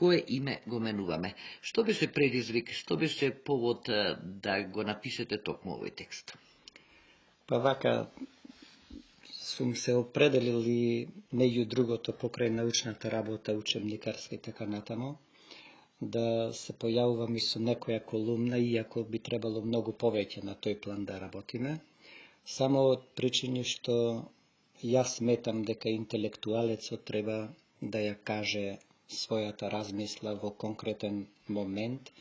кое име го менуваме. Што беше предизвик, што беше повод да го напишете токму овој текст? Па вака, сум се определил и меѓу другото покрај научната работа, учебникарска и така натаму, да се појавувам и со некоја колумна, иако би требало многу повеќе на тој план да работиме, само од причини што јас сметам дека интелектуалецот треба да ја каже својата размисла во конкретен момент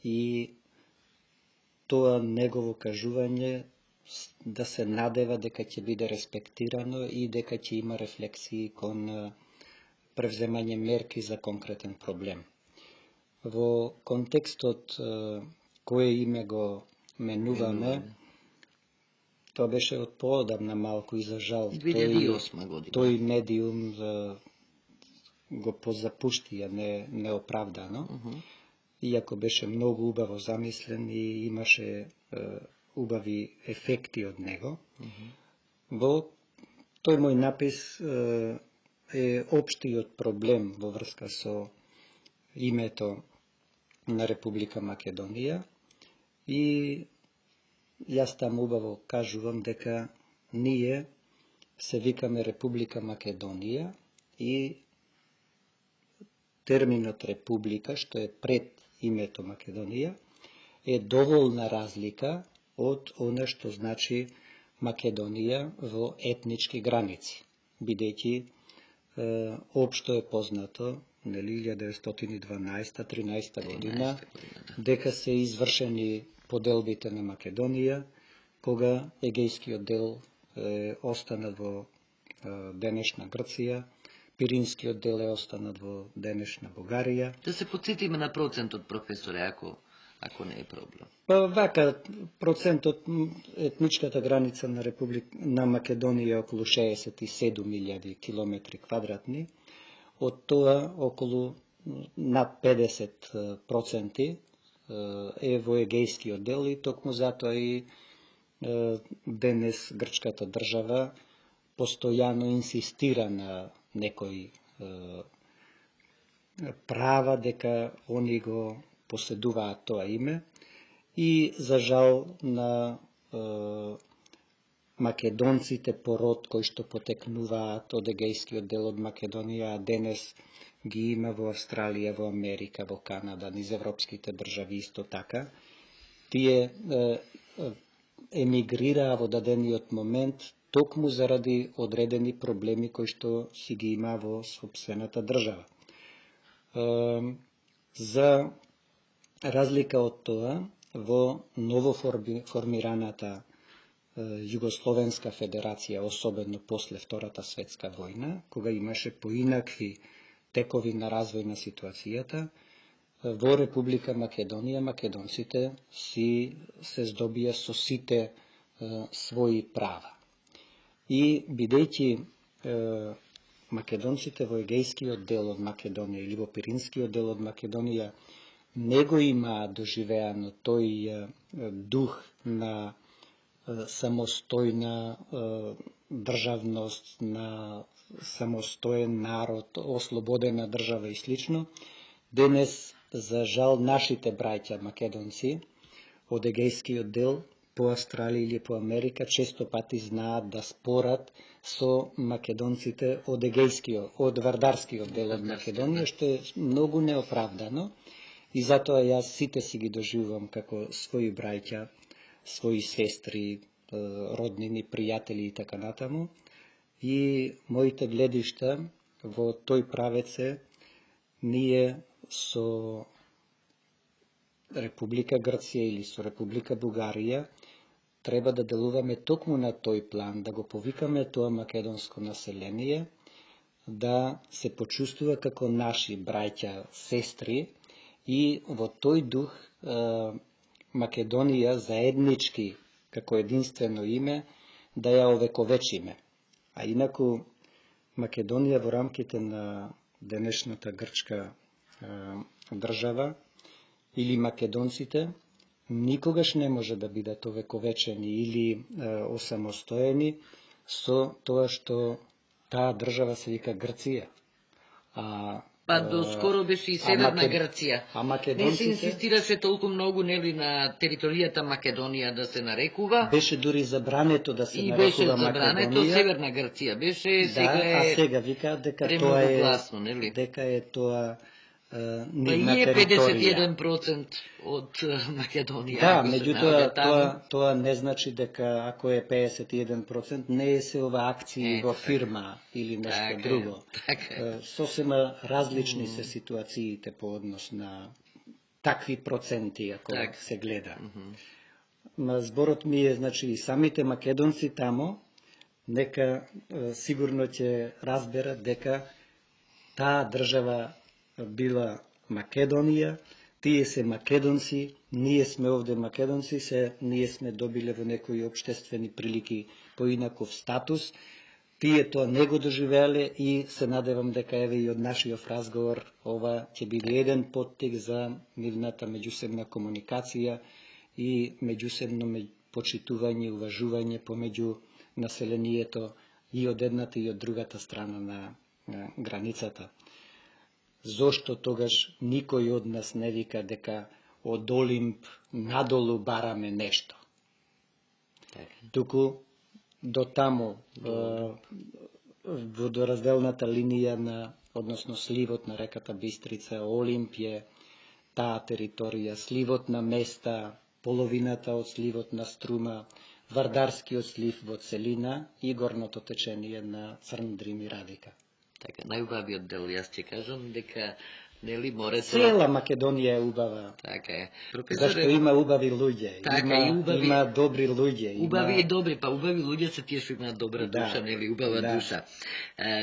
и тоа негово кажување да се надева дека ќе биде респектирано и дека ќе има рефлексии кон превземање мерки за конкретен проблем. Во контекстот кое име го менуваме, тоа беше од поодамна малку и за жал. 2008 година. Тој медиум го позапушти неоправдано, иако беше многу убаво замислен и имаше убави ефекти од него. Во тој мој напис е општиот проблем во врска со името на Република Македонија и јас таму убаво кажувам дека ние се викаме Република Македонија и терминот Република, што е пред името Македонија, е доволна разлика од она што значи Македонија во етнички граници, бидејќи општо е познато, 1912-13 година, дека се извршени поделбите на Македонија, кога егејскиот дел останат во денешна Грција, Пиринскиот дел е останат во денешна Бугарија. Да се подсетиме на процентот, професоре, ако не е проблем. Па вака, процентот, етничката граница на на Македонија е околу 67.000 километри квадратни, од тоа околу над 50% е во егејскиот дел и токму затоа и денес грчката држава постојано инсистира на некои права дека они го поседуваат тоа име и за жал на македонците по род кои што потекнуваат од егејскиот дел од Македонија, а денес ги има во Австралија, во Америка, во Канада, низ европските држави исто така. Тие емигрираа во дадениот момент токму заради одредени проблеми кои што си ги има во сопствената држава. За разлика од тоа, во ново формираната Југословенска федерација, особено после Втората светска војна, кога имаше поинакви текови на развој на ситуацијата, во Република Македонија македонците се здобија со сите своји права. И бидејќи македонците во егејскиот дел од Македонија или во Пиринскиот дел од Македонија не го имаат доживеано тој дух на самостојна државност, на самостоен народ, ослободена држава и слично, денес, за жал, нашите браќа македонци од егејскиот дел по Австралија или по Америка често пати знаат да спорат со македонците од од вардарскиот дел од Македонија, што е многу неоправдано и затоа јас сите си ги доживувам како своји браќа, своји сестри, роднини, пријатели и така натаму. И моите гледишта во тој правец е ние со Република Грција или со Република Бугарија треба да делуваме токму на тој план, да го повикаме тоа македонско население, да се почувствува како наши браќа, сестри и во тој дух Македонија заеднички, како единствено име, да ја овековечиме. А инаку Македонија во рамките на денешната грчка држава или македонците никогаш не може да бидат овековечени или осамостоени со тоа што таа држава се вика Грција. А Па доскоро беше и Северна Грција. А Не се македонците инсистираше толку многу, нели, на територијата Македонија да се нарекува. беше дури забрането да се И беше нарекува забрането, Македонија. Северна Грција беше, сега Да, а е сега викаат дека премногу тоа е гласно, нели? дека е тоа Па нивна и е територија. 51% од Македонија. Да, ако се меѓутоа наоѓа таму. тоа не значи дека ако е 51% не е се ова акции Е, во така. фирма или нешто Така е, друго. така е. Сосема различни се ситуациите по однос на такви проценти ако Така. се гледа. Ма зборот ми е, значи, и самите македонци тамо, нека сигурно ќе разберат дека таа држава била Македонија, тие се македонци, ние сме овде македонци, ние сме добиле во некои општествени прилики поинаков статус, тие тоа не го доживеале и се надевам дека еве и од нашиот разговор ова ќе биде еден поттик за нивната меѓусебна комуникација и меѓусебно почитување и уважување помеѓу населението и од едната и од другата страна на границата. Зошто тогаш никој од нас не вика дека од Олимп надолу бараме нешто? Туку до таму, во доразделната линија на, односно сливот на реката Бистрица, Олимп е таа територија, сливот на Места, половината од сливот на Струма, Вардарскиот слив во целина и горното течение на Црн Дрим и Радика. Така, најубавиот дел, јас ќе кажам дека, нели, морето... Цела Македонија е убава. Така е. Зашто има убави луѓе, така, има добри луѓе. Убави и добри, па убави луѓе се тие што имаат добра душа, нели, убава душа.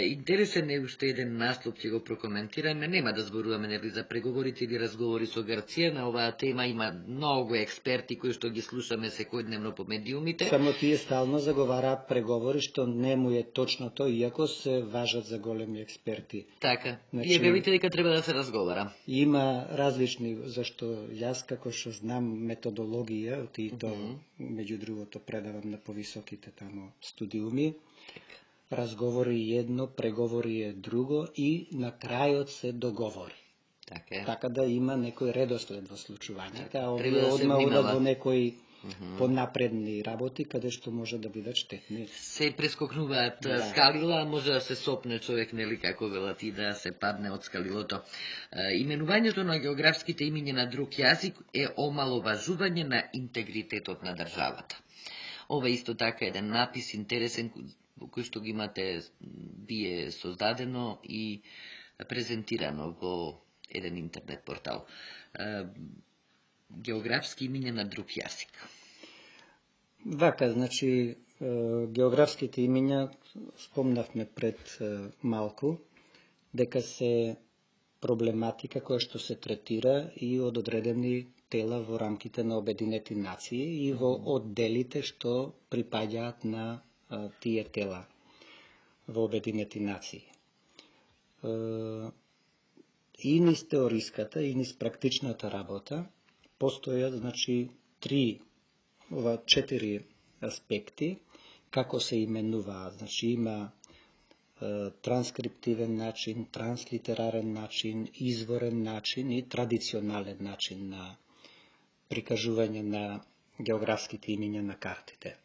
Интересен е уште еден наслов, ќе го прокоментираме, нема да зборуваме, нели, за преговорите или разговори со Грција, на оваа тема има многу експерти кои што ги слушаме секојдневно по медиумите. Само тие стално заговараат преговори, што не му е точно тоа, иако се важат за големи експерти. Така, Значи, вие велите дека треба да се разговара. Има различни, зашто јас како што знам методологија, и то меѓу другото предавам на повисоките тамо студиуми, разговори едно, преговори е друго и на крајот се договори. Така да има некој редослед во случувањето, а овие одма одат во некои понапредни работи, каде што може да бидат штетни. Се прескокнуваат скалила, може да се сопне човек, нели, како велат, и да се падне од скалилото. Именувањето на географските имиња на друг јазик е омаловажување на интегритетот на државата. Ова исто така е еден напис интересен, кој што ги имате вие создадено и презентирано во еден интернет портал. Географски имиња на друг јазик. Вака, значи, географските имиња, спомнавме пред малку, дека се проблематика која што се третира и од одредени тела во рамките на Обединети нации и во одделите што припаѓаат на тие тела во Обединети нации. И низ теориската, и низ практичната работа постојат, значи, 4 аспекти како се именуваат. Значи, има транскриптивен начин, транслитерарен начин, изворен начин и традиционален начин на прикажување на географските имиња на картите.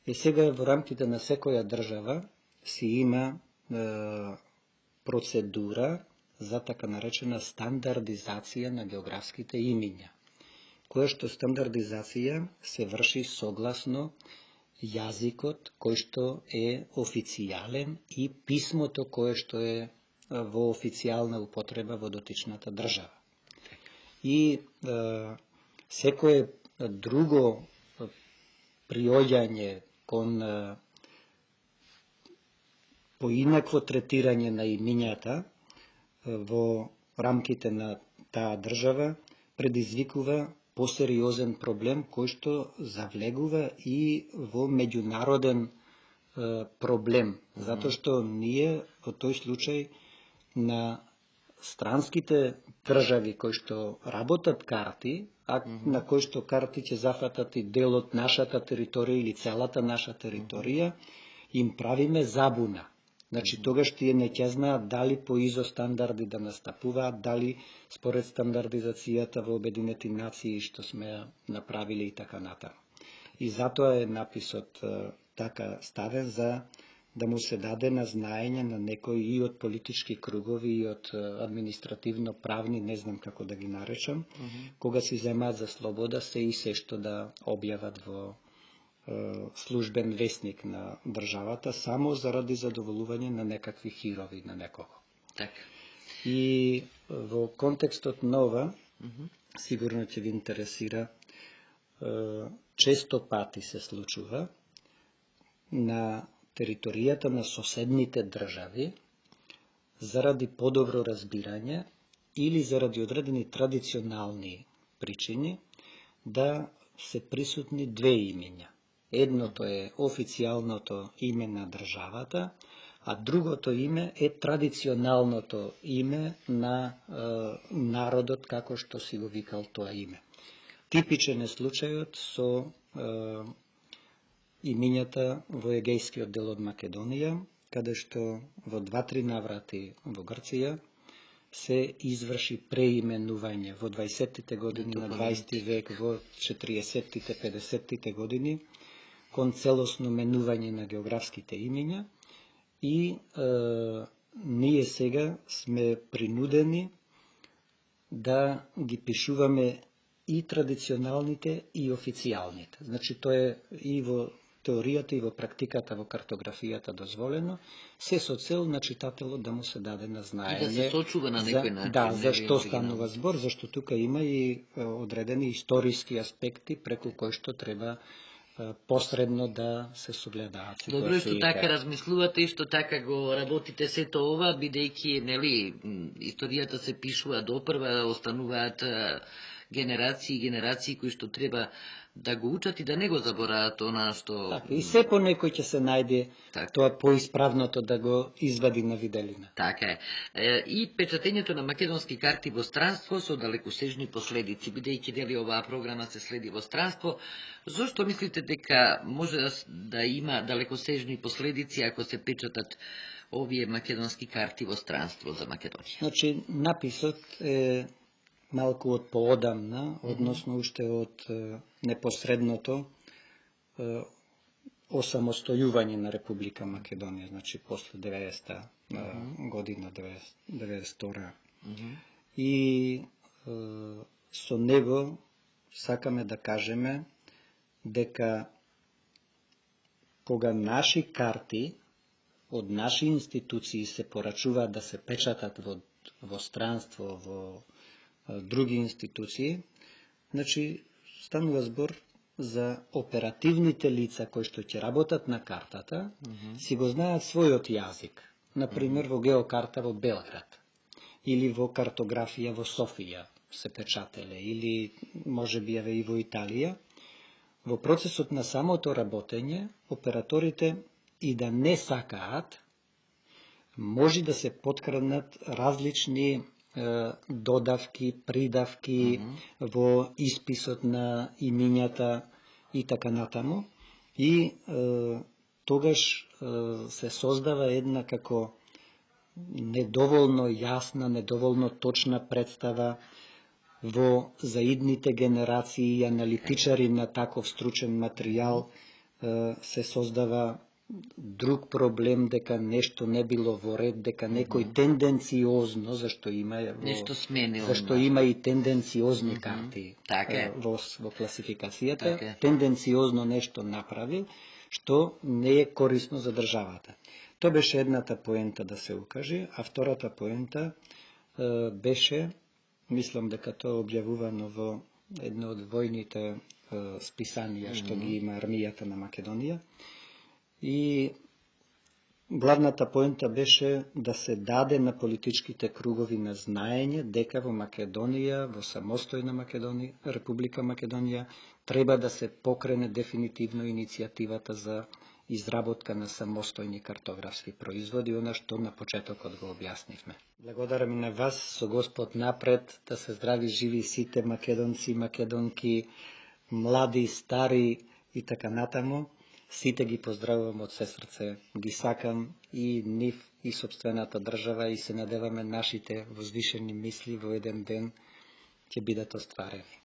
И сега во рамките на секоја држава си има процедура за така наречена стандардизација на географските имиња, која што стандардизација се врши согласно јазикот кој што е официјален и писмото кое што е во официјална употреба во дотичната држава. И секое друго приоѓање кон поинакво третирање на имињата во рамките на таа држава предизвикува посериозен проблем кој што завлегува и во меѓународен проблем, затоа што ние во тој случај на странските држави кои што работат карти, а на кои што карти ќе зафатат и дел од нашата територија или целата наша територија, им правиме забуна. Значи, тогаш тие не ќе знаат дали по ИЗО стандарди да настапуваат, дали според стандардизацијата во Обединети нации што сме направили и така натаму. И затоа е написот така ставен за да му се даде на знаење на некои и од политички кругови и од административно-правни, не знам како да ги наречам, кога си земаат за слобода се и се што да објават во службен весник на државата, само заради задоволување на некакви хирови на некого. Така. И во контекстот на ова, сигурно ќе ви интересира, често пати се случува на територијата на соседните држави, заради подобро разбирање или заради одредени традиционални причини, да се присутни две имења. Едното е официјалното име на државата, а другото име е традиционалното име на народот, како што си го викал тоа име. Типичен е случајот со имињата во егејскиот дел од Македонија, каде што во 2-3 наврати во Грција се изврши преименување во 20-тите години на 20 век, во 40-тите, 50-тите години, кон целосно менување на географските имиња и ние сега сме принудени да ги пишуваме и традиционалните и официјалните. Значи, тоа е и во теоријата и во практиката во картографијата дозволено, се со цел на читателот да му се даде на знаење. И да се сочува на некој начин. Да, за што станува збор, зашто тука има и одредени историски аспекти преку кои што треба посредно да се согледаат ситуациите. Добро, што така размислувате и што така го работите сето ова, бидејќи, нели, историјата се пишува допрва, остануваат генерации и генерации кои што треба да го учат и да не го заборават она што... Така, и се по некој ќе се најде тоа поисправното да го извади на виделина. Така е. И печатењето на македонски карти во странство со далекосежни последици, бидејќи дели оваа програма се следи во странство, зошто мислите дека може да има далекосежни последици ако се печатат овие македонски карти во странство за Македонија? Значи, написот е малку од поодамна, односно уште од непосредното осамостојување на Република Македонија, значи после 90-та година, 92-та. И со него сакаме да кажеме дека кога наши карти од наши институции се порачуваат да се печатат во странство, во други институции, значи станува збор за оперативните лица кои што ќе работат на картата, си го знаат својот јазик. Например, во геокарта во Белград, или во картографија во Софија се печателе, или може би и во Италија. Во процесот на самото работење, операторите и да не сакаат, може да се подкраднат различни додавки, придавки во исписот на имињата и така натаму. И тогаш се создава една како недоволно јасна, недоволно точна представа во заидните генерации и аналитичари на таков стручен материјал. Се создава друг проблем, дека нешто не било во ред, дека некој тенденциозно, зашто има нешто сменило, зашто има и тенденциозни карти во класификацијата, тенденциозно нешто направил, што не е корисно за државата. Тоа беше едната поента да се укаже, а втората поента беше, мислам дека тоа објавувано во едно од војните списанија што ги има армијата на Македонија. И главната поента беше да се даде на политичките кругови на знаење дека во Македонија, во самостојна Македонија, Република Македонија, треба да се покрене дефинитивно иницијативата за изработка на самостојни картографски производи, она што на почетокот го објаснивме. Благодарам и на вас, со Господ напред, да се здрави живи сите македонци, македонки, млади, стари и така натаму. Сите ги поздравувам од се срце, ги сакам и нив и собствената држава и се надеваме нашите возвишени мисли во еден ден ќе бидат остварени.